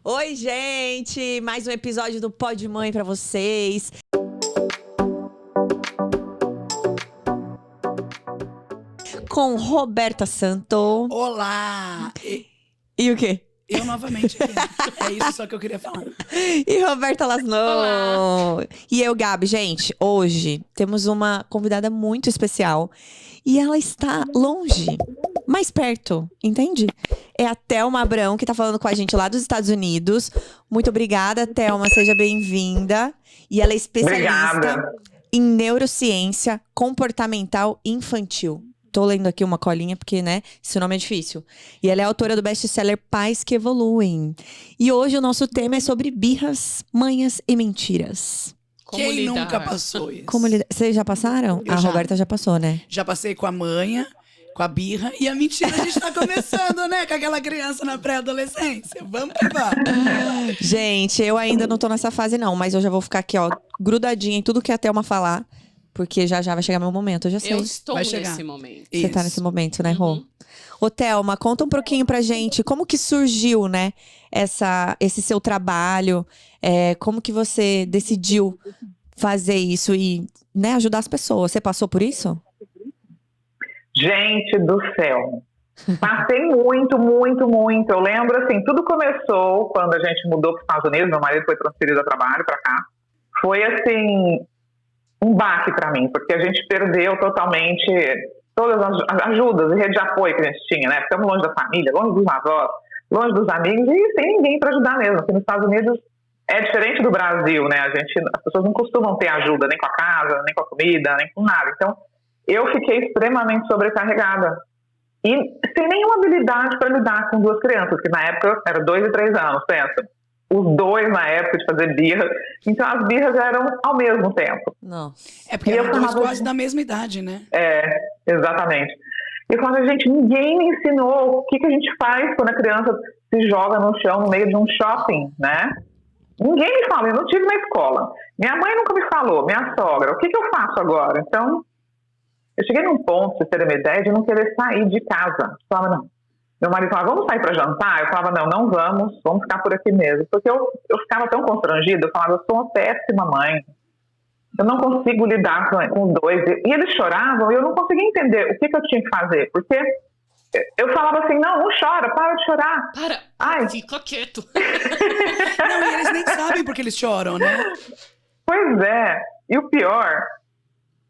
Oi, gente! Mais um episódio do Pod Mãe pra vocês. Com Roberta Santo. Olá! E o quê? Eu novamente aqui. É isso só que eu queria falar. E Roberta Lasno. E eu, Gabi. Gente, hoje temos uma convidada muito especial. E ela está longe, mais perto, entende? É a Thelma Abrão, que tá falando com a gente lá dos Estados Unidos. Muito obrigada, Thelma. Seja bem-vinda. E ela é especialista em neurociência comportamental infantil. Tô lendo aqui uma colinha, porque, né, esse nome é difícil. E ela é autora do best-seller Pais que Evoluem. E hoje o nosso tema é sobre birras, manhas e mentiras. Quem nunca passou isso? Como lidar? Vocês já passaram? A Roberta já passou, né? Já passei com a manha, com a birra. E a mentira a gente tá começando, né? Com aquela criança na pré-adolescência. Vamos que vamos. Gente, eu ainda não tô nessa fase, não. Mas eu já vou ficar aqui, ó, grudadinha em tudo que a Thelma falar. Porque já vai chegar meu momento, eu já sei. Eu estou Vai nesse momento. Você tá nesse momento, né, Rô? Ô, Thelma, conta um pouquinho pra gente. Como que surgiu, né, esse seu trabalho? Como que você decidiu fazer isso e, né, ajudar as pessoas? Você passou por isso? Gente do céu. Passei muito. Eu lembro, assim, tudo começou quando a gente mudou para os Estados Unidos. Meu marido foi transferido a trabalho para cá. Foi, assim, um baque para mim, porque a gente perdeu totalmente todas as ajudas e rede de apoio que a gente tinha, né? Ficamos longe da família, longe dos avós, longe dos amigos e sem ninguém para ajudar mesmo. Aqui nos Estados Unidos é diferente do Brasil, né? As pessoas não costumam ter ajuda, nem com a casa, nem com a comida, nem com nada. Então, eu fiquei extremamente sobrecarregada e sem nenhuma habilidade para lidar com duas crianças, que na época era 2 e 3 anos, pensa. Os dois na época de fazer birra. Então as birras eram ao mesmo tempo. Não. É porque eram dois quase da mesma idade, né? Exatamente. E quando ninguém me ensinou o que a gente faz quando a criança se joga no chão no meio de um shopping, né? Ninguém me falou, eu não tive na escola. Minha mãe nunca me falou, minha sogra, o que eu faço agora? Então, eu cheguei num ponto, pra vocês terem uma ideia, de não querer sair de casa. Eu falava, não. Meu marido falava, vamos sair para jantar? Eu falava, não vamos ficar por aqui mesmo. Porque eu ficava tão constrangida, eu falava, eu sou uma péssima mãe. Eu não consigo lidar com os dois. E eles choravam e eu não conseguia entender o que eu tinha que fazer. Porque eu falava assim, não chora, para de chorar. Fica quieto. Não, e eles nem sabem porque eles choram, né? Pois é. E o pior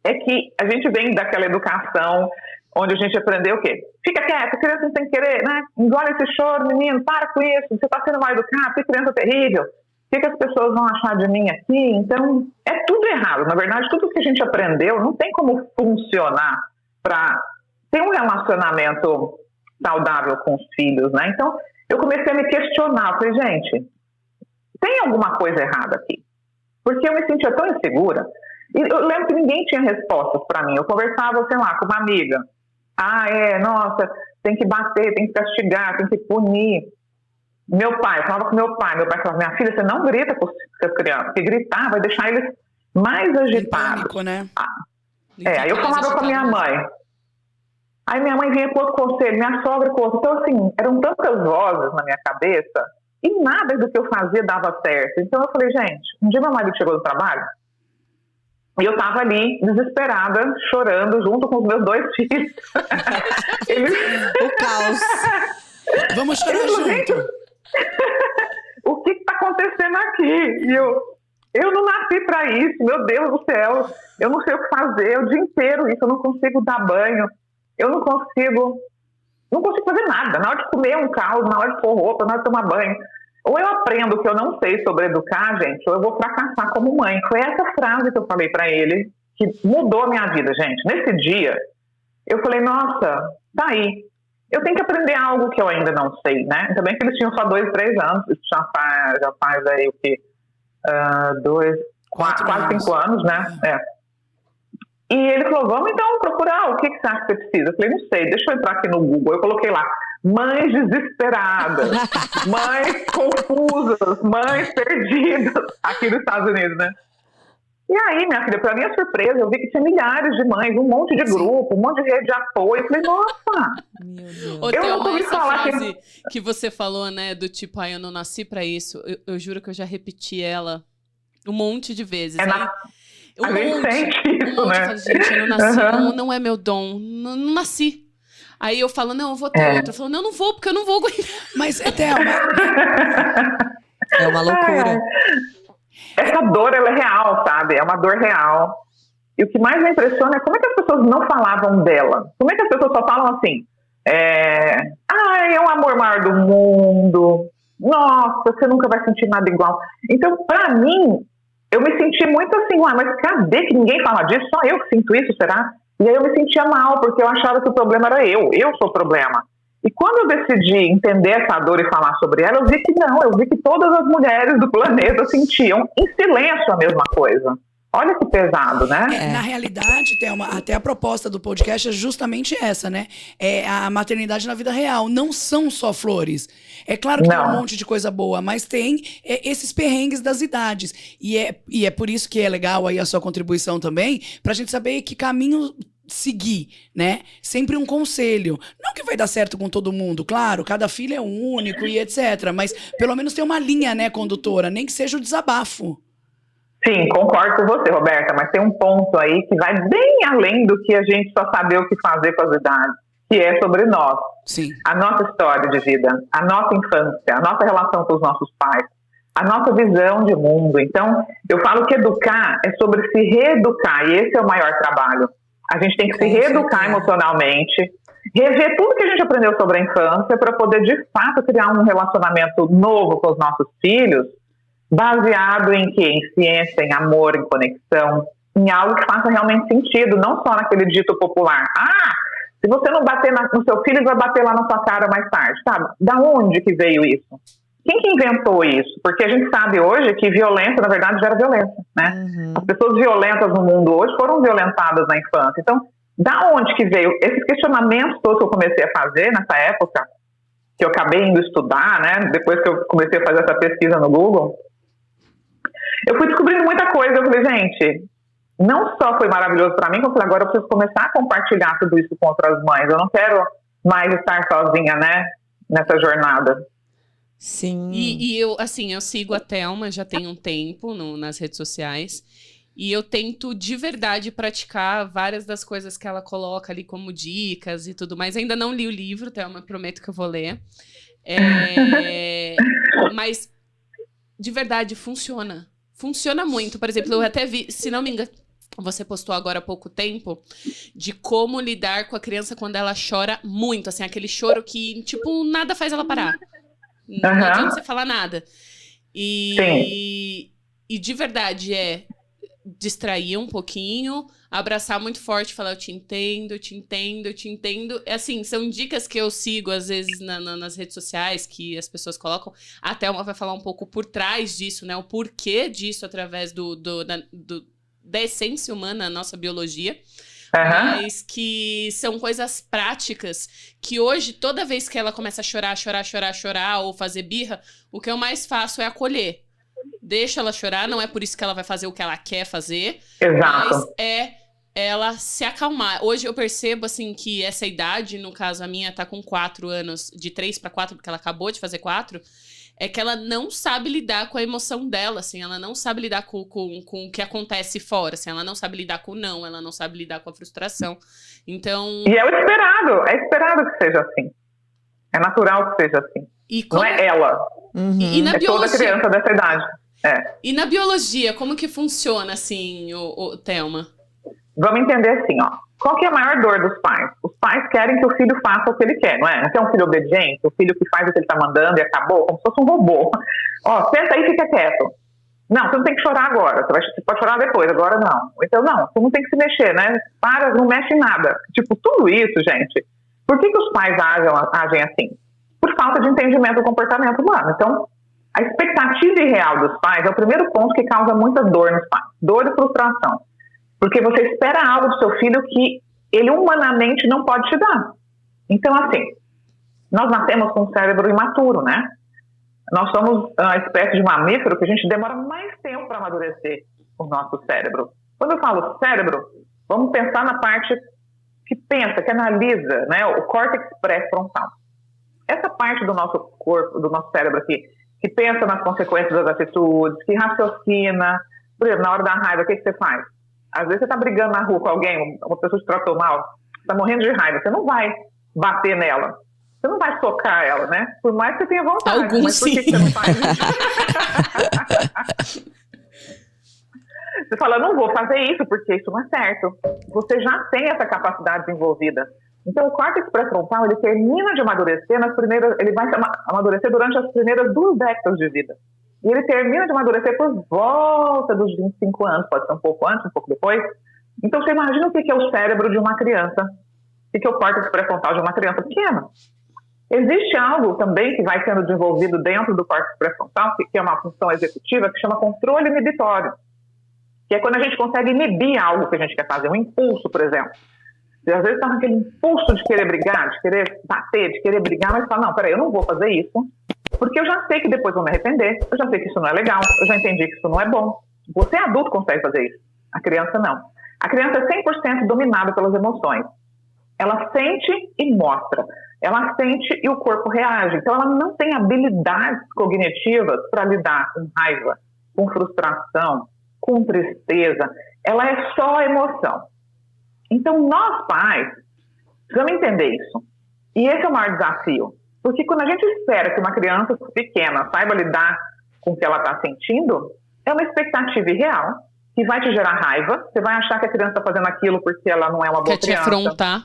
é que a gente vem daquela educação onde a gente aprendeu o quê? Fica quieto, a criança não tem que querer, né? Engole esse choro, menino, para com isso, você está sendo mal educado, que criança terrível. O que as pessoas vão achar de mim aqui? Então, é tudo errado. Na verdade, tudo que a gente aprendeu não tem como funcionar para ter um relacionamento saudável com os filhos, né? Então, eu comecei a me questionar. Eu falei, gente, tem alguma coisa errada aqui? Porque eu me sentia tão insegura. E eu lembro que ninguém tinha respostas para mim. Eu conversava, sei lá, com uma amiga. Nossa, tem que bater, tem que castigar, tem que punir. Meu pai, eu falava com meu pai falava, minha filha, você não grita com as crianças, porque gritar vai deixar eles mais agitados. Pânico, né? Aí eu falava com a minha mãe. Aí minha mãe vinha com outro conselho, minha sogra com outro. Então, assim, eram tantas vozes na minha cabeça e nada do que eu fazia dava certo. Então eu falei, gente, um dia meu marido chegou do trabalho e eu tava ali, desesperada, chorando, junto com os meus 2 filhos. O caos. Vamos chorar junto. O que tá acontecendo aqui? E eu não nasci pra isso, meu Deus do céu. Eu não sei o que fazer, o dia inteiro isso, eu não consigo dar banho. Eu não consigo fazer nada. Na hora de comer é um caos, na hora de pôr roupa, na hora de tomar banho. Ou eu aprendo o que eu não sei sobre educar, gente, ou eu vou fracassar como mãe. Foi essa frase que eu falei pra ele que mudou a minha vida, gente. Nesse dia, eu falei, nossa, tá aí. Eu tenho que aprender algo que eu ainda não sei, né? Também que eles tinham só 2, 3 anos. Isso já faz aí o quê? quase 5 anos, né? E ele falou, vamos então procurar, o que você acha que você precisa? Eu falei, não sei, deixa eu entrar aqui no Google. Eu coloquei lá, mães desesperadas, mães confusas, mães perdidas, aqui nos Estados Unidos, né? E aí, minha filha, pra minha surpresa, eu vi que tinha milhares de mães, um monte de grupo, um monte de rede de apoio. Eu falei, nossa! Meu Deus. Ô, Eu Thelma, nunca ouvi essa falar frase que você falou, né, do tipo, eu não nasci pra isso, eu juro que eu já repeti ela um monte de vezes. É Aí, a gente sente isso, né? Eu falo, gente, eu não nasci, Aham. não é meu dom, não nasci. Aí eu falo, não, eu vou ter outra. Eu falo, não vou, porque eu não vou aguentar. Mas, Thelma, É uma loucura. Essa dor, ela é real, sabe? É uma dor real. E o que mais me impressiona é como é que as pessoas não falavam dela. Como é que as pessoas só falam assim, é um amor maior do mundo, nossa, você nunca vai sentir nada igual. Então, pra mim, eu me senti muito assim, mas cadê que ninguém fala disso? Só eu que sinto isso, será? E aí eu me sentia mal, porque eu achava que o problema era eu sou o problema. E quando eu decidi entender essa dor e falar sobre ela, eu vi que não, eu vi que todas as mulheres do planeta sentiam em silêncio a mesma coisa. Olha que pesado, né? Na realidade, Thelma, até a proposta do podcast é justamente essa, né? É a maternidade na vida real. Não são só flores. É claro que tem um monte de coisa boa, mas tem esses perrengues das idades. E é por isso que é legal aí a sua contribuição também, pra gente saber que caminho seguir, né? Sempre um conselho. Não que vai dar certo com todo mundo, claro, cada filho é único e etc. Mas pelo menos tem uma linha, né, condutora, nem que seja o desabafo. Sim, concordo com você, Roberta, mas tem um ponto aí que vai bem além do que a gente só saber o que fazer com as idades, que é sobre nós. Sim. A nossa história de vida, a nossa infância, a nossa relação com os nossos pais, a nossa visão de mundo. Então, eu falo que educar é sobre se reeducar, e esse é o maior trabalho. A gente tem que se reeducar emocionalmente, rever tudo que a gente aprendeu sobre a infância para poder, de fato, criar um relacionamento novo com os nossos filhos, baseado em quê? Em ciência, em amor, em conexão, em algo que faça realmente sentido, não só naquele dito popular. Se você não bater no seu filho, ele vai bater lá na sua cara mais tarde, sabe? Da onde que veio isso? Quem que inventou isso? Porque a gente sabe hoje que violência, na verdade, gera violência, né? Uhum. As pessoas violentas no mundo hoje foram violentadas na infância. Então, da onde que veio? Esses questionamentos todos que eu comecei a fazer nessa época, que eu acabei indo estudar, né? Depois que eu comecei a fazer essa pesquisa no Google, eu fui descobrindo muita coisa. Eu falei, gente, não só foi maravilhoso para mim, como eu falei, agora eu preciso começar a compartilhar tudo isso com outras mães. Eu não quero mais estar sozinha, né, nessa jornada. Sim. E eu sigo a Thelma já tem um tempo nas redes sociais. E eu tento de verdade praticar várias das coisas que ela coloca ali como dicas e tudo mais. Ainda não li o livro, Thelma, prometo que eu vou ler. Mas, de verdade, funciona. Funciona muito. Por exemplo, eu até vi, se não me engano, você postou agora há pouco tempo, de como lidar com a criança quando ela chora muito. Assim, aquele choro que, tipo, nada faz ela parar. Não adianta você falar nada. E de verdade distrair um pouquinho, abraçar muito forte, falar eu te entendo, eu te entendo, eu te entendo. Assim, são dicas que eu sigo às vezes nas redes sociais, que as pessoas colocam. A Thelma vai falar um pouco por trás disso, né? O porquê disso através da essência humana, a nossa biologia. Mas que são coisas práticas que hoje, toda vez que ela começa a chorar ou fazer birra, o que eu mais faço é acolher. Deixa ela chorar, não é por isso que ela vai fazer o que ela quer fazer. Exato. Mas é ela se acalmar. Hoje eu percebo, assim, que essa idade, no caso a minha tá com 4 anos, de 3 para 4, porque ela acabou de fazer 4, é que ela não sabe lidar com a emoção dela, assim, ela não sabe lidar com o que acontece fora, assim, ela não sabe lidar com o não, ela não sabe lidar com a frustração. Então... E é esperado que seja assim. É natural que seja assim. Não é ela. Uhum. E na é biologia... toda criança dessa idade. E na biologia, como que funciona, assim, o Thelma? Vamos entender assim, ó. Qual que é a maior dor dos pais? Os pais querem que o filho faça o que ele quer, não é? Não quer um filho obediente, o filho que faz o que ele tá mandando e acabou, como se fosse um robô. Ó, senta aí e fica quieto. Não, você não tem que chorar agora, você pode chorar depois, agora não. Então, não, você não tem que se mexer, né? Para, não mexe em nada. Tipo, tudo isso, gente. Por que os pais agem assim? Por falta de entendimento do comportamento humano. Então, a expectativa irreal dos pais é o primeiro ponto que causa muita dor nos pais. Dor e frustração. Porque você espera algo do seu filho que ele humanamente não pode te dar. Então, assim, nós nascemos com um cérebro imaturo, né? Nós somos uma espécie de mamífero que a gente demora mais tempo para amadurecer. o nosso cérebro. Quando eu falo cérebro, vamos pensar na parte que pensa, que analisa, né? O córtex pré-frontal. Essa parte do nosso corpo, do nosso cérebro aqui, que pensa nas consequências das atitudes, que raciocina. Por exemplo, na hora da raiva, o que você faz? Às vezes você está brigando na rua com alguém, uma pessoa te tratou mal, está morrendo de raiva, você não vai bater nela. Você não vai socar ela, né? Por mais que você tenha vontade. Alguns mas por que você não faz isso? Você fala, não vou fazer isso porque isso não é certo. Você já tem essa capacidade desenvolvida. Então, o córtex pré-frontal, ele termina de amadurecer ele vai amadurecer durante as primeiras 2 décadas de vida. E ele termina de amadurecer por volta dos 25 anos, pode ser um pouco antes, um pouco depois. Então, você imagina o que é o cérebro de uma criança, o que é o córtex pré-frontal de uma criança pequena. Existe algo também que vai sendo desenvolvido dentro do córtex pré-frontal, que é uma função executiva, que chama controle inibitório, que é quando a gente consegue inibir algo que a gente quer fazer, um impulso, por exemplo. Você às vezes está com aquele impulso de querer brigar, de querer bater, de querer brigar, mas fala, não, peraí, eu não vou fazer isso, porque eu já sei que depois vou me arrepender, eu já sei que isso não é legal, eu já entendi que isso não é bom. Você adulto consegue fazer isso, a criança não. A criança é 100% dominada pelas emoções. Ela sente e mostra. Ela sente e o corpo reage. Então, ela não tem habilidades cognitivas para lidar com raiva, com frustração, com tristeza. Ela é só emoção. Então, nós pais precisamos entender isso. E esse é o maior desafio. Porque quando a gente espera que uma criança pequena saiba lidar com o que ela está sentindo, é uma expectativa irreal que vai te gerar raiva. Você vai achar que a criança está fazendo aquilo porque ela não é uma boa criança. Quer te afrontar.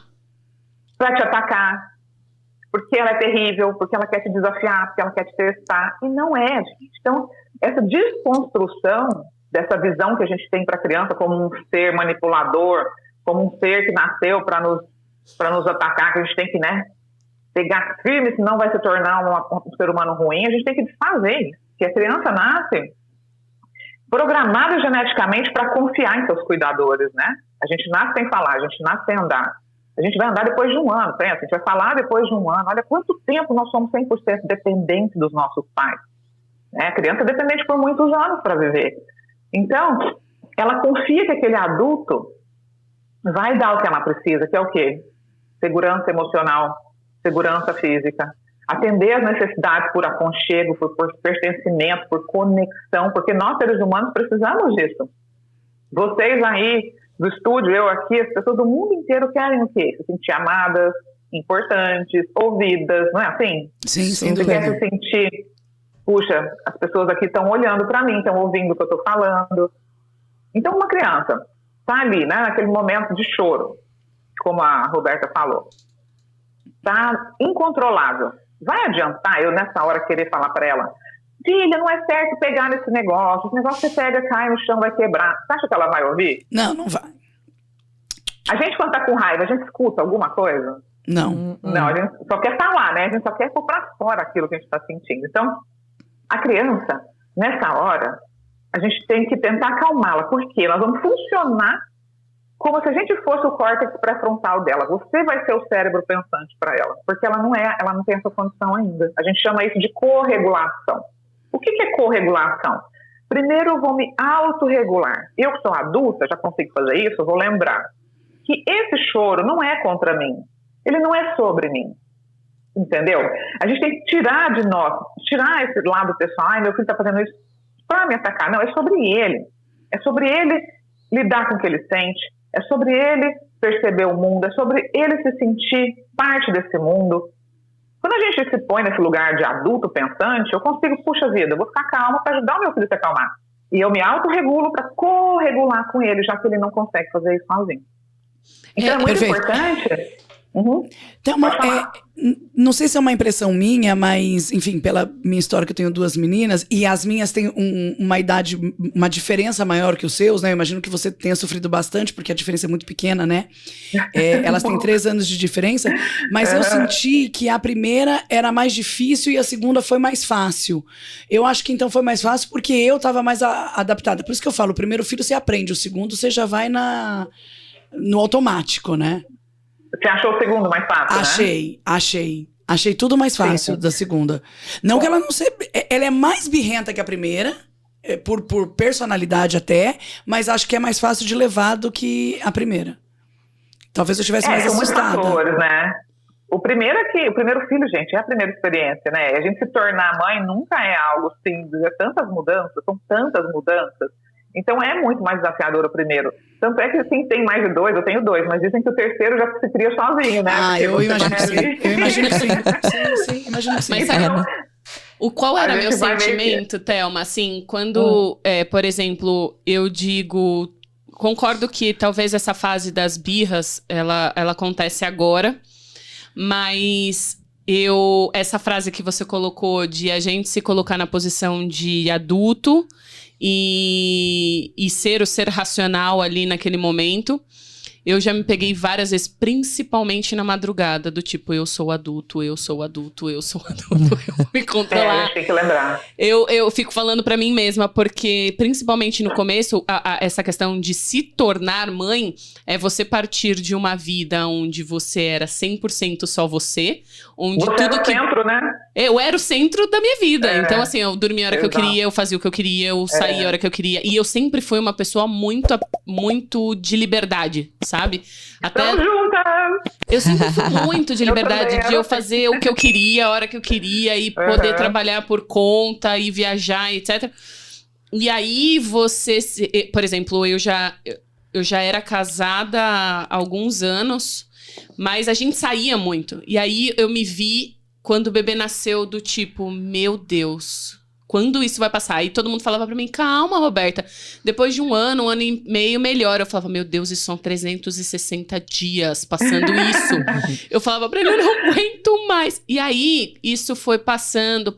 Para te atacar, porque ela é terrível, porque ela quer te desafiar, porque ela quer te testar. E não é, gente. Então, essa desconstrução dessa visão que a gente tem para a criança como um ser manipulador, como um ser que nasceu para nos atacar, que a gente tem que, né, pegar firme, senão vai se tornar um ser humano ruim, a gente tem que desfazer isso. Que a criança nasce programada geneticamente para confiar em seus cuidadores, né? A gente nasce sem falar, a gente nasce sem andar. A gente vai andar depois de um ano, pensa, a gente vai falar depois de um ano. Olha quanto tempo nós somos 100% dependentes dos nossos pais. Né? A criança é dependente por muitos anos para viver. Então, ela confia que aquele adulto vai dar o que ela precisa, que é o quê? Segurança emocional, segurança física, atender as necessidades por aconchego, por pertencimento, por conexão, porque nós, seres humanos, precisamos disso. Vocês aí do estúdio, eu aqui, as pessoas do mundo inteiro querem o quê? Se sentir amadas, importantes, ouvidas, não é assim? Sim, sem Você dúvida. quer se sentir, puxa, as pessoas aqui estão olhando para mim, estão ouvindo o que eu estou falando. Então, uma criança está ali, né, naquele momento de choro, como a Roberta falou, está incontrolável. Vai adiantar eu, nessa hora, querer falar para ela, filha, não é certo pegar nesse negócio, esse negócio você pega, cai no chão, vai quebrar. Você acha que ela vai ouvir? Não, não vai. A gente, quando tá com raiva, a gente escuta alguma coisa? Não. Não, a gente só quer falar, né? A gente só quer pôr pra fora aquilo que a gente está sentindo. Então, a criança, nessa hora, a gente tem que tentar acalmá-la, porque nós vamos funcionar como se a gente fosse o córtex pré-frontal dela. Você vai ser o cérebro pensante para ela, porque ela não tem essa condição ainda. A gente chama isso de corregulação. O que é corregulação? Primeiro eu vou me autorregular. Eu que sou adulta, já consigo fazer isso, eu vou lembrar que esse choro não é contra mim. Ele não é sobre mim. Entendeu? A gente tem que tirar de nós, tirar esse lado pessoal. Ai, meu filho está fazendo isso para me atacar. Não, é sobre ele. É sobre ele lidar com o que ele sente. É sobre ele perceber o mundo. É sobre ele se sentir parte desse mundo. Quando a gente se põe nesse lugar de adulto pensante, eu consigo, puxa vida, eu vou ficar calma para ajudar o meu filho a se acalmar. E eu me autorregulo para corregular com ele, já que ele não consegue fazer isso sozinho. Então é muito perfeito. importante. Uhum. Tem não sei se é uma impressão minha, mas, enfim, pela minha história, que eu tenho 2 meninas, e as minhas têm uma idade, uma diferença maior que os seus, né? Eu imagino que você tenha sofrido bastante, porque a diferença é muito pequena, né? Elas têm 3 anos de diferença, mas eu senti que a primeira era mais difícil e a segunda foi mais fácil. Eu acho que então foi mais fácil porque eu estava mais adaptada. Por isso que eu falo, o primeiro filho você aprende, o segundo você já vai no automático, né? Você achou o segundo mais fácil, né? Achei tudo mais fácil Sim. da segunda. Não que ela não seja... Ela é mais birrenta que a primeira, por personalidade até, mas acho que é mais fácil de levar do que a primeira. Talvez eu estivesse mais são muitos assustada. fatores, né? O primeiro filho, gente, é a primeira experiência, né? A gente se tornar mãe nunca é algo simples, são tantas mudanças. Então é muito mais desafiador o primeiro. Tanto é que quem tem mais de 2, eu tenho 2, mas dizem que o terceiro já se cria sozinho, né? Ah, eu imagino que sim. Eu imagino que sim. Sim, imagino que sim. Mas sabe, qual era meu sentimento, Thelma? Assim, quando, por exemplo, eu digo... Concordo que talvez essa fase das birras, ela acontece agora, mas essa frase que você colocou de a gente se colocar na posição de adulto e ser o ser racional ali naquele momento, eu já me peguei várias vezes, principalmente na madrugada, do tipo, eu sou adulto, eu vou me controlar. A gente tem que lembrar. Eu fico falando pra mim mesma, porque principalmente no começo, essa questão de se tornar mãe, é você partir de uma vida onde você era 100% só você, onde você tudo era o centro, né? Eu era o centro da minha vida. Então, assim, eu dormia a hora que eu queria, eu fazia o que eu queria, eu saía a hora que eu queria. E eu sempre fui uma pessoa muito de liberdade, sabe? Estamos juntas! Eu sempre fui muito de liberdade, de eu fazer o que eu queria, a hora que eu queria, e poder trabalhar por conta, e viajar, etc. E aí, por exemplo, eu já era casada há alguns anos, mas a gente saía muito. E aí, eu me vi... Quando o bebê nasceu, do tipo, meu Deus, quando isso vai passar? E todo mundo falava pra mim, calma, Roberta. Depois de um ano e meio, melhor. Eu falava, meu Deus, isso são 360 dias passando isso. Eu falava pra ele, eu não aguento mais. E aí, isso foi passando.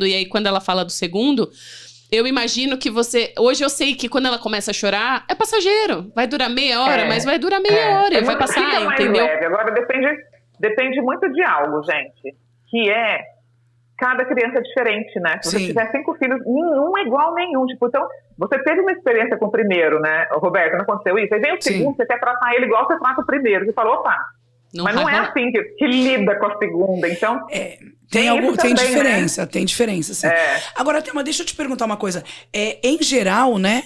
E aí, quando ela fala do segundo, eu imagino que hoje eu sei que quando ela começa a chorar, é passageiro. Vai durar meia hora, mas vai durar meia hora. Vai passar, entendeu? Leve. Agora, depende muito de algo, gente. Que cada criança é diferente, né? Se você tiver 5 filhos, nenhum é igual a nenhum. Tipo, então, você teve uma experiência com o primeiro, né? Roberto, não aconteceu isso? Aí vem o segundo, você quer tratar ele igual você trata o primeiro. Você falou, opa, mas não é assim que lida com a segunda. Então, tem diferença, né? Tem diferença, sim. Agora, deixa eu te perguntar uma coisa. Em geral, né?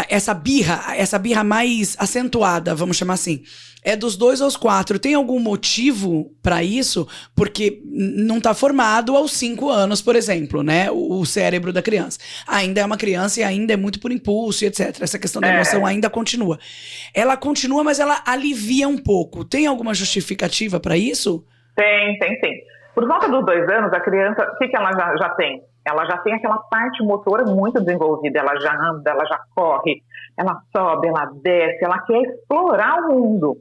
Essa birra mais acentuada, vamos chamar assim, é dos 2 aos 4. Tem algum motivo pra isso? Porque não tá formado aos 5 anos, por exemplo, né? O cérebro da criança. Ainda é uma criança e ainda é muito por impulso e etc. Essa questão da emoção ainda continua. Ela continua, mas ela alivia um pouco. Tem alguma justificativa pra isso? Tem. Por volta dos 2 anos, a criança, o que ela já tem? Ela já tem aquela parte motora muito desenvolvida. Ela já anda, ela já corre, ela sobe, ela desce, ela quer explorar o mundo.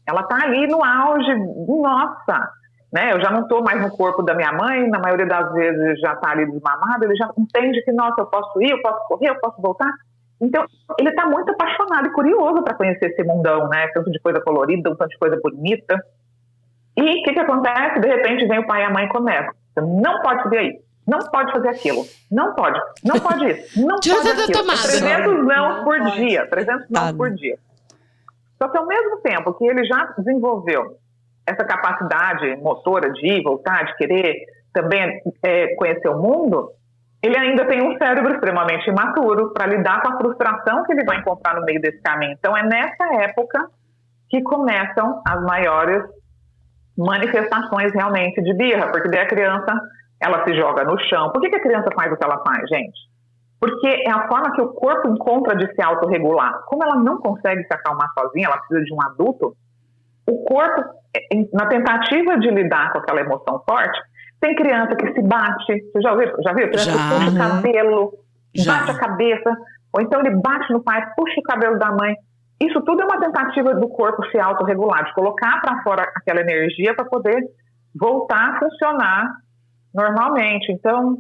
Ela tá ali no auge, nossa, né? Eu já não tô mais no corpo da minha mãe, na maioria das vezes já tá ali desmamado, ele já entende que, nossa, eu posso ir, eu posso correr, eu posso voltar. Então, ele tá muito apaixonado e curioso para conhecer esse mundão, né? Tanto de coisa colorida, tanto de coisa bonita. E o que acontece? De repente vem o pai e a mãe e começam. Você não pode subir aí. Não pode fazer aquilo. Não pode isso. Não pode aquilo. 300 não por dia. 300 não por dia. Só que ao mesmo tempo que ele já desenvolveu essa capacidade motora de ir, voltar, de querer também conhecer o mundo, ele ainda tem um cérebro extremamente imaturo para lidar com a frustração que ele vai encontrar no meio desse caminho. Então é nessa época que começam as maiores manifestações realmente de birra, porque daí a criança, ela se joga no chão. Por que a criança faz o que ela faz, gente? Porque é a forma que o corpo encontra de se autorregular. Como ela não consegue se acalmar sozinha, ela precisa de um adulto, o corpo, na tentativa de lidar com aquela emoção forte, tem criança que se bate. Você já viu? A criança puxa o cabelo, bate a cabeça, ou então ele bate no pai, puxa o cabelo da mãe. Isso tudo é uma tentativa do corpo se autorregular, de colocar para fora aquela energia para poder voltar a funcionar normalmente. Então,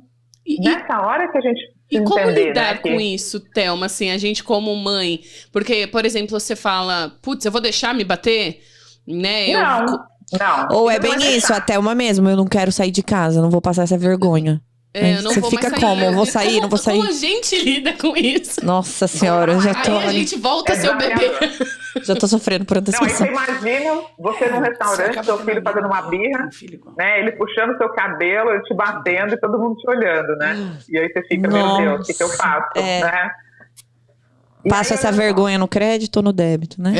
nessa hora que a gente E como entender, lidar né, com isso, Thelma, assim, a gente como mãe? Porque, por exemplo, você fala, putz, eu vou deixar me bater? Né? Não. Ou é bem isso, a Thelma mesmo, eu não quero sair de casa, não vou passar essa vergonha. Eu não você vou fica mais sair. como? Eu vou sair, não vou sair? Como a gente lida com isso? Nossa senhora, eu já tô Aí a gente volta a ser o bebê. Já tô sofrendo por Não, aí antecipação. você imagina você num restaurante, seu filho fazendo uma birra, né? Ele puxando seu cabelo, ele te batendo e todo mundo te olhando, né? E aí você fica, meu Deus, o que eu faço, né? Passa essa vergonha no crédito ou no débito, né?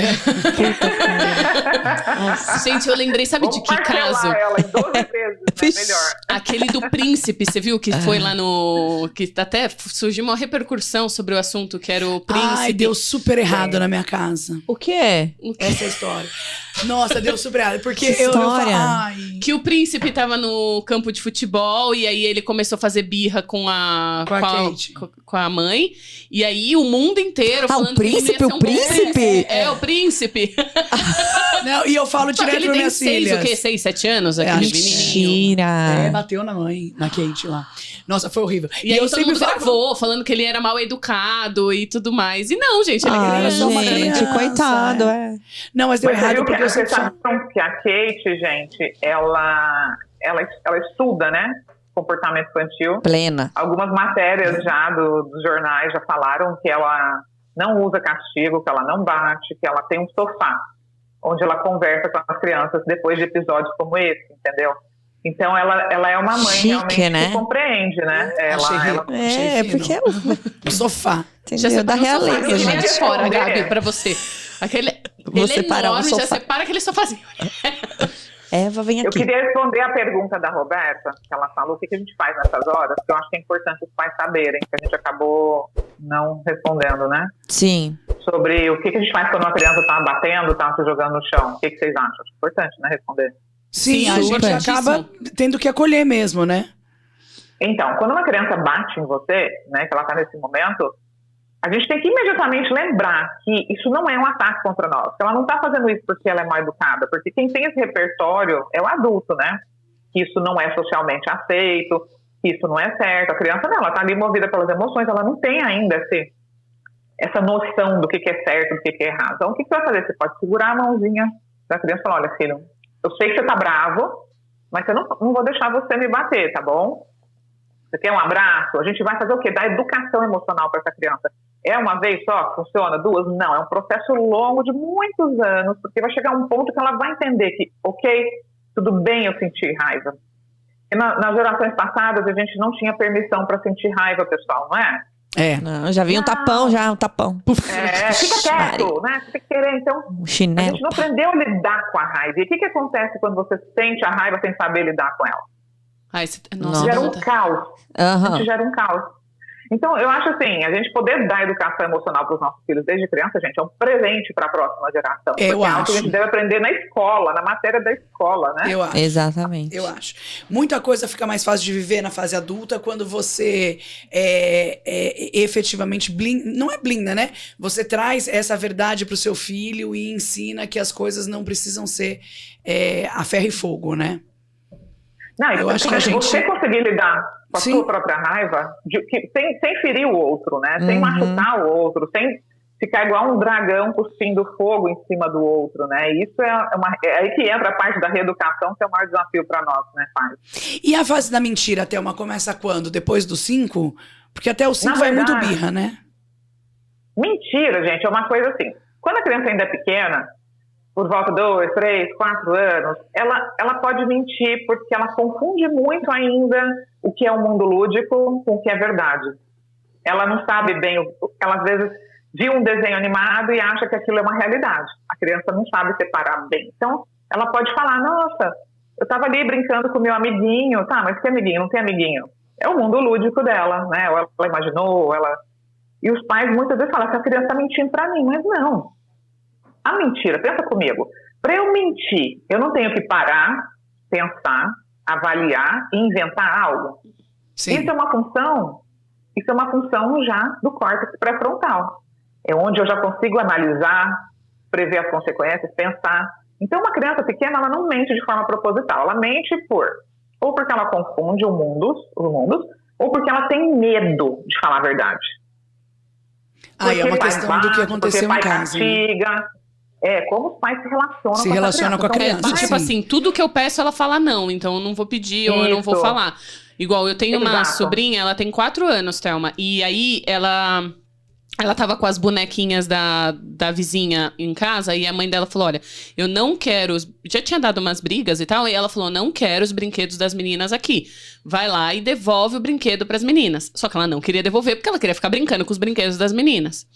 Puta cara. Nossa. Gente, eu lembrei, sabe de que caso? Ela em 12 vezes, né? Melhor. Aquele do príncipe, você viu que foi lá no... Que até surgiu uma repercussão sobre o assunto, que era o príncipe. Ai, deu super errado na minha casa. O que é? Essa história. Nossa, deu super errado. Porque Que eu história? ai. Que o príncipe tava no campo de futebol e aí ele começou a fazer birra com a Kate. com a mãe. E aí o mundo inteiro Ah, falando o príncipe, que ele ia ser o príncipe? É, o príncipe. Não, e eu falo Só que direto ele pra tem minhas 6, filhas. o quê? 6, 7 anos? Aquele acho que menininho. Mentira. Bateu na mãe, na Kate lá. Nossa, foi horrível. E aí eu todo mundo gravou, falando que ele era mal educado e tudo mais. E não, gente, ele Ah, era só uma gente, criança, coitado, Não, mas deu Mas você errado viu que porque eu você sempre sabe que a Kate, gente, ela estuda, né? Comportamento infantil. Plena. Algumas matérias já dos jornais já falaram que ela não usa castigo, que ela não bate, que ela tem um sofá onde ela conversa com as crianças depois de episódios como esse, entendeu? Então ela é uma mãe Chique, realmente né? que compreende, né? Ela É, porque é o sofá. entendeu? Da realeza, Ele é gente. de fora, Gabi, pra você. Aquele, Vou ele é separar o enorme, já sofá. separa aquele sofazinho. Eva, vem Eu aqui. queria responder a pergunta da Roberta, que ela falou, o que a gente faz nessas horas, que eu acho que é importante os pais saberem, que a gente acabou não respondendo, né? Sim. Sobre o que a gente faz quando uma criança tá batendo, tá se jogando no chão. O que vocês acham? Acho importante, né, responder. Sim, a gente super. acaba tendo que acolher mesmo, né? Então, quando uma criança bate em você, né, que ela tá nesse momento, a gente tem que imediatamente lembrar que isso não é um ataque contra nós. Que ela não tá fazendo isso porque ela é mal educada, porque quem tem esse repertório é o adulto, né? Que isso não é socialmente aceito, que isso não é certo. A criança não, ela tá ali movida pelas emoções, ela não tem ainda essa noção do que é certo, do que é errado. Então, o que você vai fazer? Você pode segurar a mãozinha da criança e falar, olha, filho, eu sei que você tá bravo, mas eu não vou deixar você me bater, tá bom? Você quer um abraço? A gente vai fazer o quê? Dar educação emocional para essa criança. É uma vez só? Funciona? 2? Não, é um processo longo de muitos anos, porque vai chegar um ponto que ela vai entender que, ok, tudo bem eu sentir raiva. E nas gerações passadas, a gente não tinha permissão para sentir raiva, pessoal, não é? Não, já vi um tapão, já, um tapão. Fica quieto, né? Você tem que querer, então... Um A chinelo. gente não aprendeu a lidar com a raiva. E o que acontece quando você sente a raiva sem saber lidar com ela? Ai, nossa, Gera um Jonathan. caos. A Aham. gente gera um caos. Então, eu acho assim, a gente poder dar educação emocional para os nossos filhos desde criança, gente, é um presente para a próxima geração. Eu porque é algo que a acho. gente deve aprender na escola, na matéria da escola, né? Eu acho. Exatamente. Eu acho. Muita coisa fica mais fácil de viver na fase adulta quando você efetivamente não é blinda, né? Você traz essa verdade pro seu filho e ensina que as coisas não precisam ser a ferro e fogo, né? Não, Eu acho que a gente- você conseguir lidar com a Sim. sua própria raiva, sem ferir o outro, né? Sem Uhum. machucar o outro, sem ficar igual um dragão cuspindo fogo em cima do outro, né? Isso é aí que entra a parte da reeducação, que é o maior desafio para nós, né, pais? E a fase da mentira, Thelma, começa quando? Depois dos 5? Porque até os 5 Na vai muito verdade- birra, né? Mentira, gente, é uma coisa assim. Quando a criança ainda é pequena, por volta de 2, 3, 4 anos, ela pode mentir porque ela confunde muito ainda o que é o mundo lúdico com o que é verdade. Ela não sabe bem, ela às vezes viu um desenho animado e acha que aquilo é uma realidade. A criança não sabe separar bem. Então, ela pode falar, nossa, eu estava ali brincando com meu amiguinho. Tá, mas que amiguinho? Não tem amiguinho. É o mundo lúdico dela, né? Ou ela imaginou, E os pais muitas vezes falam, essa criança está mentindo para mim, mas não. A mentira, pensa comigo, para eu mentir, eu não tenho que parar, pensar, avaliar e inventar algo. Sim. Isso é uma função já do córtex pré-frontal. É onde eu já consigo analisar, prever as consequências, pensar. Então, uma criança pequena, ela não mente de forma proposital. Ela mente ou porque ela confunde os mundos, ou porque ela tem medo de falar a verdade. Aí é uma Porque pai questão do que bate, aconteceu porque em pai casa. Né? castiga. Como os pais se relacionam Se com essa relacionam com a Então, criança. Do tipo Sim. assim, tudo que eu peço, ela fala não. Então eu não vou pedir ou eu não vou Isso. falar. Igual, eu tenho uma Exato. sobrinha, ela tem 4 anos, Thelma. E aí, ela Ela tava com as bonequinhas da vizinha em casa e a mãe dela falou, olha, eu não quero... Já tinha dado umas brigas e tal, e ela falou, não quero os brinquedos das meninas aqui. Vai lá e devolve o brinquedo pras meninas. Só que ela não queria devolver porque ela queria ficar brincando com os brinquedos das meninas.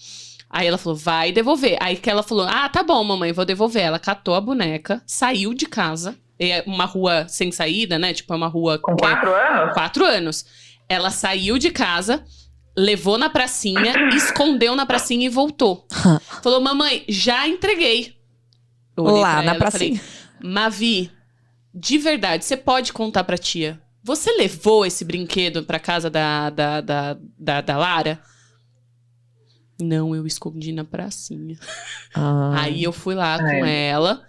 Aí ela falou, vai devolver. Aí que ela falou, tá bom, mamãe, vou devolver. Ela catou a boneca, saiu de casa. É uma rua sem saída, né? Tipo, é uma rua... Com 4 anos? 4 anos. Ela saiu de casa... Levou na pracinha, escondeu na pracinha e voltou. Falou, mamãe, já entreguei. Eu olhei Lá pra na ela, pracinha. falei, Mavi, de verdade, você pode contar pra tia. Você levou esse brinquedo pra casa da Lara? Não, eu escondi na pracinha. Aí eu fui lá com ela...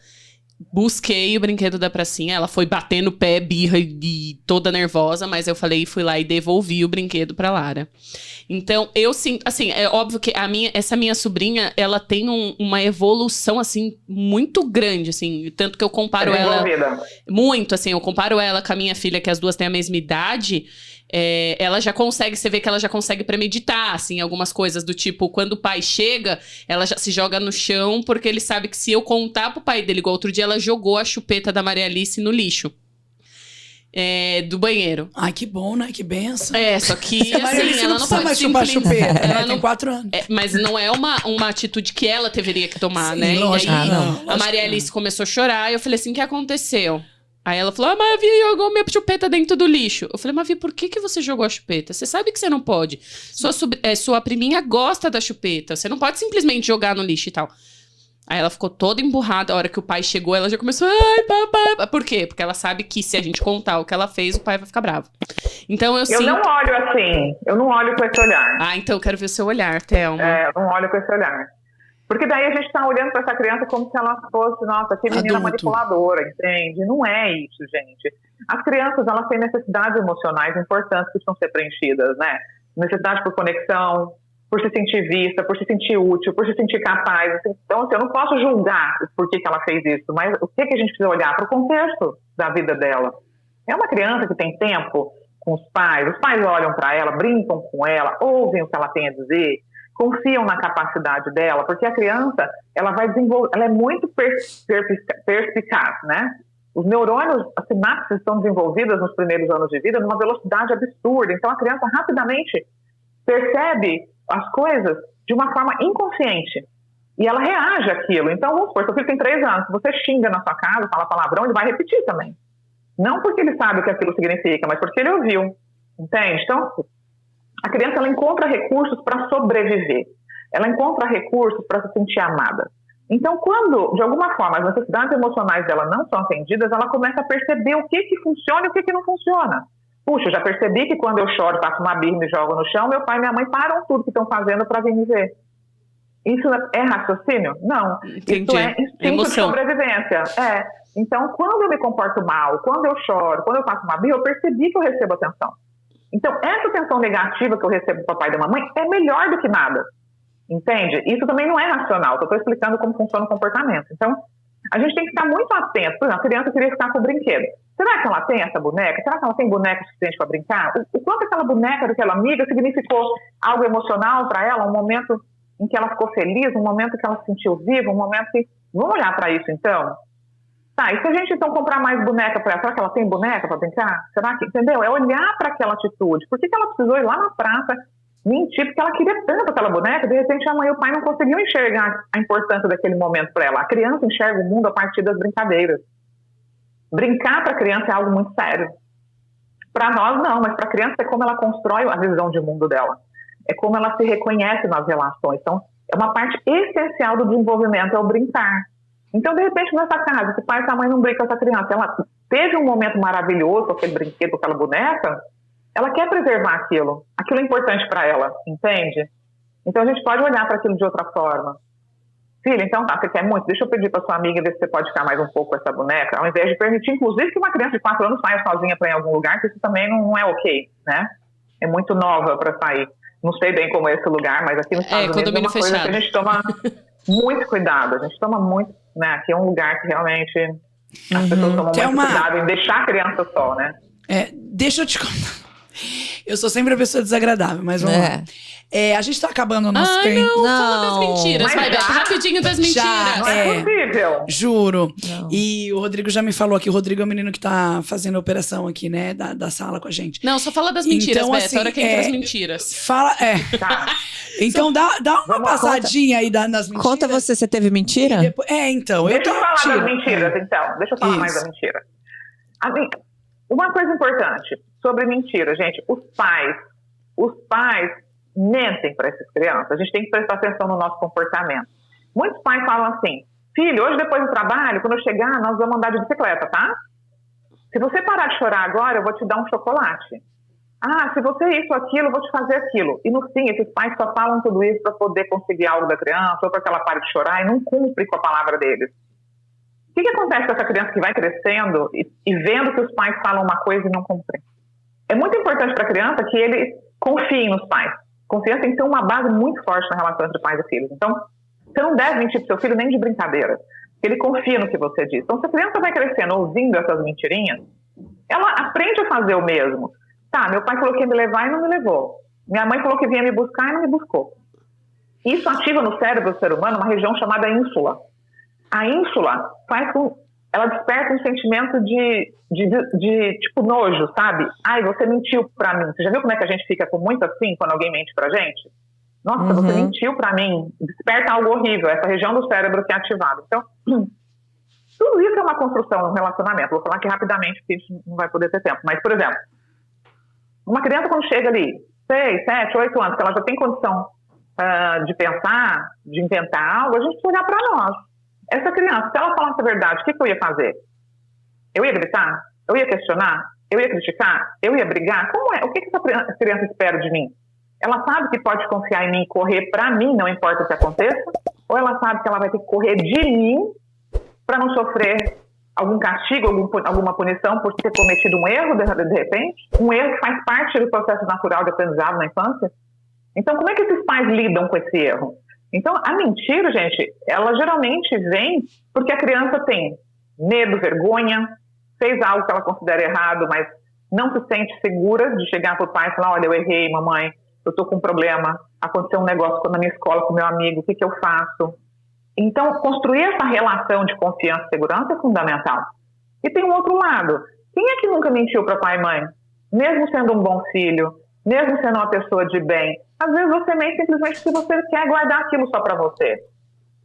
Busquei o brinquedo da pracinha, ela foi batendo o pé, birra e toda nervosa, mas eu fui lá e devolvi o brinquedo pra Lara. Então, eu sinto, assim, é óbvio que essa minha sobrinha, ela tem uma evolução, assim, muito grande, assim, tanto que eu comparo ela... Muito, assim, eu comparo ela com a minha filha, que as duas têm a mesma idade... ela já consegue, você vê que ela já consegue premeditar, assim, algumas coisas do tipo, quando o pai chega, ela já se joga no chão, porque ele sabe que se eu contar pro pai dele, igual outro dia ela jogou a chupeta da Maria Alice no lixo. Do banheiro. Ai, que bom, né? Que benção. Só que, assim, ela não pode mais chupar chupeta, ela né? Tem 4 anos. Mas não é uma atitude que ela deveria que tomar, Sim, né? Lógico, e aí, não. a Maria Alice começou a chorar, e eu falei assim, o que aconteceu? Aí ela falou, Mavi jogou minha chupeta dentro do lixo. Eu falei, Mavi, por que você jogou a chupeta? Você sabe que você não pode. Sua priminha gosta da chupeta. Você não pode simplesmente jogar no lixo e tal. Aí ela ficou toda emburrada. A hora que o pai chegou, ela já começou, ai, papai. Por quê? Porque ela sabe que se a gente contar o que ela fez, o pai vai ficar bravo. Então eu não olho assim. Eu não olho com esse olhar. Então eu quero ver o seu olhar, Thelma. Eu não olho com esse olhar. Porque daí a gente tá olhando para essa criança como se ela fosse, nossa, que menina manipuladora, entende? Não é isso, gente. As crianças, elas têm necessidades emocionais importantes que precisam ser preenchidas, né? Necessidade por conexão, por se sentir vista, por se sentir útil, por se sentir capaz. Então, assim, eu não posso julgar por que ela fez isso, mas o que a gente precisa olhar para o contexto da vida dela. É uma criança que tem tempo com os pais olham para ela, brincam com ela, ouvem o que ela tem a dizer, confiam na capacidade dela, porque a criança, ela vai desenvolver, ela é muito perspicaz, né? Os neurônios, as sinapses estão desenvolvidas nos primeiros anos de vida numa velocidade absurda, então a criança rapidamente percebe as coisas de uma forma inconsciente e ela reage àquilo. Então, vamos supor, seu filho tem 3 anos, se você xinga na sua casa, fala palavrão, ele vai repetir também. Não porque ele sabe o que aquilo significa, mas porque ele ouviu, entende? Então, a criança, ela encontra recursos para sobreviver. Ela encontra recursos para se sentir amada. Então, quando, de alguma forma, as necessidades emocionais dela não são atendidas, ela começa a perceber o que funciona e o que não funciona. Puxa, já percebi que quando eu choro, faço uma birra e me jogo no chão, meu pai e minha mãe param tudo que estão fazendo para vir me ver. Isso é raciocínio? Não. Entendi. Isso é instinto de sobrevivência. Então, quando eu me comporto mal, quando eu choro, quando eu faço uma birra, eu percebi que eu recebo atenção. Então, essa atenção negativa que eu recebo do papai e da mamãe é melhor do que nada. Entende? Isso também não é racional. Eu estou explicando como funciona o comportamento. Então, a gente tem que estar muito atento. Por exemplo, a criança queria ficar com o brinquedo. Será que ela tem essa boneca? Será que ela tem boneca suficiente para brincar? O quanto aquela boneca daquela amiga significou algo emocional para ela? Um momento em que ela ficou feliz? Um momento que ela se sentiu viva? Um momento que... Vamos olhar para isso, então? Tá, e se a gente então comprar mais boneca para ela? Será que ela tem boneca para brincar? Será que, entendeu? É olhar para aquela atitude. Por que ela precisou ir lá na praça mentir? Porque ela queria tanto aquela boneca, de repente a mãe e o pai não conseguiam enxergar a importância daquele momento para ela. A criança enxerga o mundo a partir das brincadeiras. Brincar para a criança é algo muito sério. Para nós não, mas para a criança é como ela constrói a visão de mundo dela. É como ela se reconhece nas relações. Então, é uma parte essencial do desenvolvimento, é o brincar. Então, de repente, nessa casa, se o pai e a mãe não brincam com essa criança, ela teve um momento maravilhoso com aquele brinquedo, com aquela boneca, ela quer preservar aquilo. Aquilo é importante para ela, entende? Então, a gente pode olhar para aquilo de outra forma. Filha, então tá, você quer muito? Deixa eu pedir para sua amiga ver se você pode ficar mais um pouco com essa boneca, ao invés de permitir, inclusive, que uma criança de 4 anos saia sozinha para ir em algum lugar, que isso também não é ok, né? É muito nova para sair. Não sei bem como é esse lugar, mas aqui nos Estados Unidos é uma coisa que a gente toma muito cuidado. A gente toma muito, né? Aqui é um lugar que realmente as pessoas tomam muito cuidado em deixar a criança só, né? Deixa eu te contar. Eu sou sempre a pessoa desagradável, mas vamos lá. A gente tá acabando o nosso tempo. Não, fala das mentiras. Mas Vai, Beto, rapidinho das mentiras. Não é possível. Juro. Não. E o Rodrigo já me falou aqui. O Rodrigo é o menino que tá fazendo a operação aqui, né? Da sala com a gente. Não, só fala das mentiras, Então, Beto. assim, A hora que entra as mentiras. Fala, Tá. Então dá uma passadinha aí nas mentiras. Conta você teve mentira? Depois, então. Deixa eu falar mentira. das mentiras, então. Deixa eu falar mais Isso. da mentira. Uma coisa importante sobre mentira, gente. Os pais mentem para essas crianças. A gente tem que prestar atenção no nosso comportamento. Muitos pais falam assim: filho, hoje depois do trabalho, quando eu chegar, nós vamos andar de bicicleta, tá? Se você parar de chorar agora, eu vou te dar um chocolate. Se você isso, aquilo, eu vou te fazer aquilo. E no fim, esses pais só falam tudo isso para poder conseguir algo da criança, ou para que ela pare de chorar e não cumpre com a palavra deles. O que acontece com essa criança que vai crescendo e vendo que os pais falam uma coisa e não cumprem? É muito importante para a criança que ele confie nos pais. Confiança tem que ser uma base muito forte na relação entre pais e filhos. Então, você não deve mentir para seu filho nem de brincadeira. Ele confia no que você diz. Então, se a criança vai crescendo ouvindo essas mentirinhas, ela aprende a fazer o mesmo. Tá, meu pai falou que ia me levar e não me levou. Minha mãe falou que vinha me buscar e não me buscou. Isso ativa no cérebro do ser humano uma região chamada ínsula. A ínsula ela desperta um sentimento de tipo nojo, sabe? Você mentiu pra mim. Você já viu como é que a gente fica com muito assim quando alguém mente pra gente? Nossa, você mentiu pra mim. Desperta algo horrível, essa região do cérebro que é ativada. Então, tudo isso é uma construção no relacionamento. Vou falar aqui rapidamente, porque a gente não vai poder ter tempo. Mas, por exemplo, uma criança quando chega ali, 6, 7, 8 anos, que ela já tem condição de pensar, de inventar algo, a gente precisa olhar pra nós. Essa criança, se ela falasse a verdade, o que eu ia fazer? Eu ia gritar? Eu ia questionar? Eu ia criticar? Eu ia brigar? O que essa criança espera de mim? Ela sabe que pode confiar em mim e correr pra mim, não importa o que aconteça? Ou ela sabe que ela vai ter que correr de mim para não sofrer algum castigo, alguma punição por ter cometido um erro de repente? Um erro que faz parte do processo natural de aprendizado na infância? Então, como é que esses pais lidam com esse erro? Então, a mentira, gente, ela geralmente vem porque a criança tem medo, vergonha, fez algo que ela considera errado, mas não se sente segura de chegar para o pai e falar: olha, eu errei, mamãe, eu estou com um problema, aconteceu um negócio na minha escola com meu amigo, o que eu faço? Então, construir essa relação de confiança e segurança é fundamental. E tem um outro lado. Quem é que nunca mentiu para pai e mãe? Mesmo sendo um bom filho, mesmo sendo uma pessoa de bem, às vezes você mente simplesmente porque você quer guardar aquilo só para você.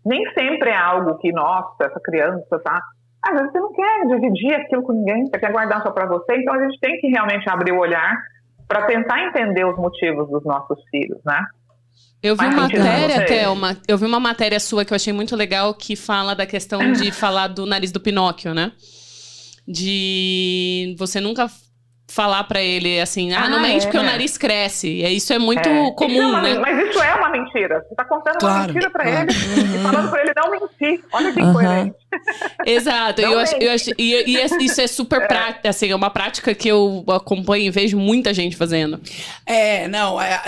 Nem sempre é algo que, nossa, essa criança, tá? Às vezes você não quer dividir aquilo com ninguém, você quer guardar só para você. Então a gente tem que realmente abrir o olhar para tentar entender os motivos dos nossos filhos, né? Eu vi uma matéria, Thelma, eu vi uma matéria sua que eu achei muito legal, que fala da questão de falar do nariz do Pinóquio, né? De você nunca falar pra ele assim, não mente porque o nariz cresce. E isso é muito comum, né? Mas isso é uma mentira. Você tá contando uma mentira pra ele e falando pra ele não mentir. Olha que incoerente. Exato. Isso é super prático, assim, é uma prática que eu acompanho e vejo muita gente fazendo.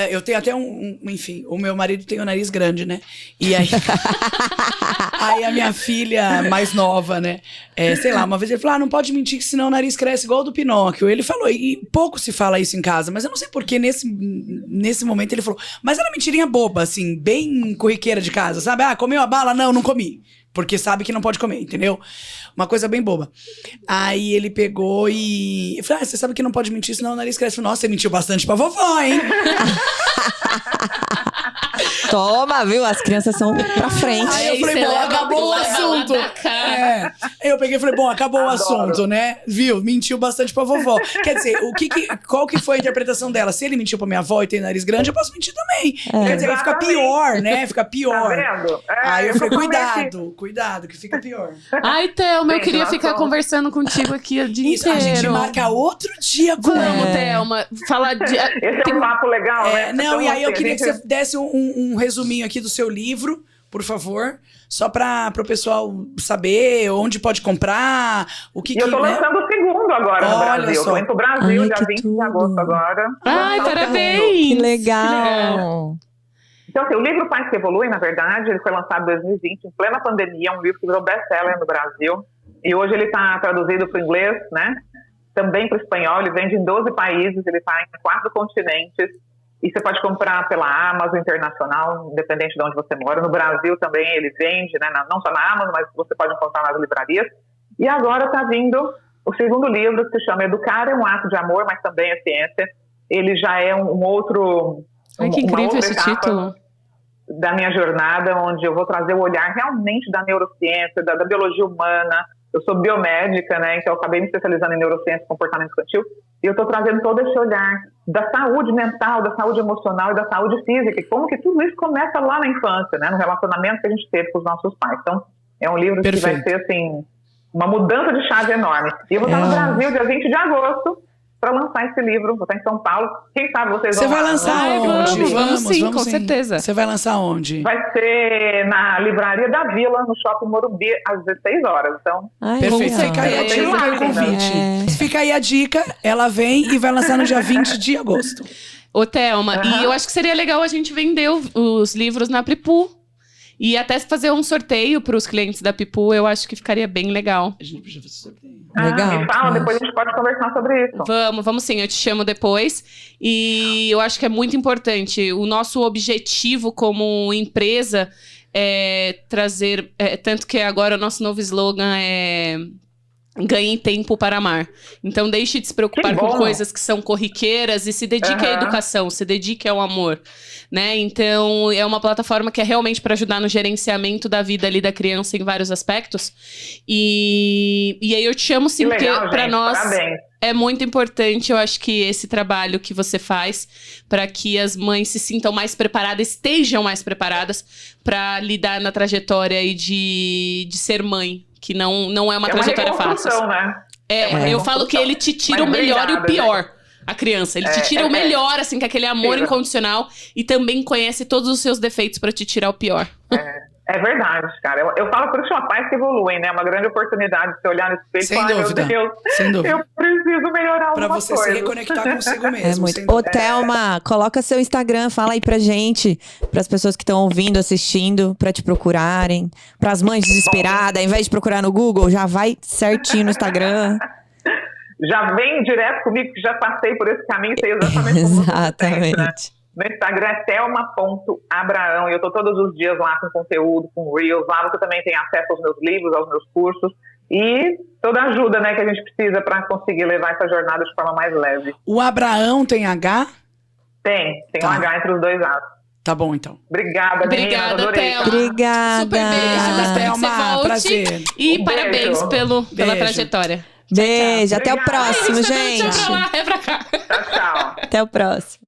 Eu tenho até enfim, o meu marido tem o nariz grande, né? E aí, aí a minha filha mais nova, né? Sei lá, uma vez ele falou: não pode mentir que senão o nariz cresce igual o do Pinóquio. Ele falou, e pouco se fala isso em casa, mas eu não sei por que nesse momento ele falou, mas era mentirinha boba, assim, bem corriqueira de casa, sabe? Comeu a bala? Não comi. Porque sabe que não pode comer, entendeu? Uma coisa bem boba. Aí ele pegou e... Eu falei, você sabe que não pode mentir, senão o nariz cresce. Eu falei, nossa, você mentiu bastante pra vovó, hein? Toma, viu? As crianças são pra frente. Aí eu falei, bom, acabou o assunto. Eu peguei e falei, bom, acabou o assunto, né? Viu? Mentiu bastante pra vovó. Quer dizer, qual que foi a interpretação dela? Se ele mentiu pra minha avó e tem nariz grande, eu posso mentir também. Quer dizer, aí fica pior, né? Fica pior. Tá vendo? Aí eu falei, cuidado, que fica pior. Ai, Thelma, eu queria ficar conversando contigo aqui o dia inteiro. A gente marca outro dia com Vamos, Thelma. Falar de... Esse é um papo legal, né? Não, e aí eu queria que você desse um resuminho aqui do seu livro, por favor, só para o pessoal saber onde pode comprar, o que... E eu tô lançando o segundo agora no Brasil. Eu tô indo pro Brasil, dia 20 de agosto agora. Ai, parabéns! Que legal! Então, assim, o livro Pais que Evoluem, na verdade, ele foi lançado em 2020, em plena pandemia, um livro que virou best-seller no Brasil. E hoje ele está traduzido para o inglês, né? também para o espanhol. Ele vende em 12 países, ele está em 4 continentes. E você pode comprar pela Amazon Internacional, independente de onde você mora. No Brasil também ele vende, né, não só na Amazon, mas você pode encontrar nas livrarias. E agora está vindo o segundo livro, que se chama Educar é um Ato de Amor, mas também é Ciência. Ele já é um outro... Ai, que incrível esse título. Da minha jornada, onde eu vou trazer o olhar realmente da neurociência, da biologia humana. Eu sou biomédica, né? Então eu acabei me especializando em neurociência e comportamento infantil. E eu estou trazendo todo esse olhar da saúde mental, da saúde emocional e da saúde física. E como que tudo isso começa lá na infância, né? No relacionamento que a gente teve com os nossos pais. Então, é um livro que vai ser, assim, uma mudança de chave enorme. E eu vou estar no Brasil dia 20 de agosto para lançar esse livro. Vou estar em São Paulo. Quem sabe vocês vão... Você vai lançar onde? Vamos sim, com certeza. Você vai lançar onde? Vai ser na Livraria da Vila, no Shopping Morumbi, às 16 horas. Então, perfeito. Fica aí a dica e o convite. Fica aí a dica. Ela vem e vai lançar no dia 20 de agosto. Ô, Thelma, e eu acho que seria legal a gente vender os livros na Pipu. E até fazer um sorteio para os clientes da Pipu, eu acho que ficaria bem legal. A gente podia fazer sorteio. Legal. Me fala, depois a gente pode conversar sobre isso. Vamos sim, eu te chamo depois. E eu acho que é muito importante. O nosso objetivo como empresa é trazer... tanto que agora o nosso novo slogan é... Ganhe tempo para amar. Então, deixe de se preocupar com coisas que são corriqueiras e se dedique à educação, se dedique ao amor, né? Então, é uma plataforma que é realmente para ajudar no gerenciamento da vida ali da criança em vários aspectos. E aí eu te chamo sim, porque para nós é muito importante, eu acho que esse trabalho que você faz para que as mães se sintam mais preparadas, estejam mais preparadas para lidar na trajetória aí de ser mãe. Que não é uma trajetória fácil. Né? Eu falo que ele te tira o melhor e o pior. A criança. Ele te tira o melhor, assim, com aquele amor incondicional. E também conhece todos os seus defeitos pra te tirar o pior. É verdade, cara. Eu falo por isso uma pais que evoluem, né? Uma grande oportunidade de você olhar no espelho e falar, meu Deus, sem dúvida. Eu preciso melhorar alguma coisa. Pra você se reconectar consigo mesmo. Ô, Thelma, coloca seu Instagram, fala aí pra gente, pras pessoas que estão ouvindo, assistindo, pra te procurarem. Pras mães desesperadas, ao invés de procurar no Google, já vai certinho no Instagram. Já vem direto comigo, que já passei por esse caminho, sei exatamente como Exatamente. Né? Meu Instagram é thelma.abraão e eu tô todos os dias lá com conteúdo, com Reels. Lá você também tem acesso aos meus livros, aos meus cursos e toda a ajuda, né, que a gente precisa para conseguir levar essa jornada de forma mais leve. O Abraão tem H? Tem um H entre os dois A's. Tá bom, então. Obrigada, meninas. Adorei. Thelma. Obrigada. Super beijo. Thelma, prazer. E parabéns pela trajetória. Beijo. Até o próximo, gente. É pra cá. Tchau. Até o próximo.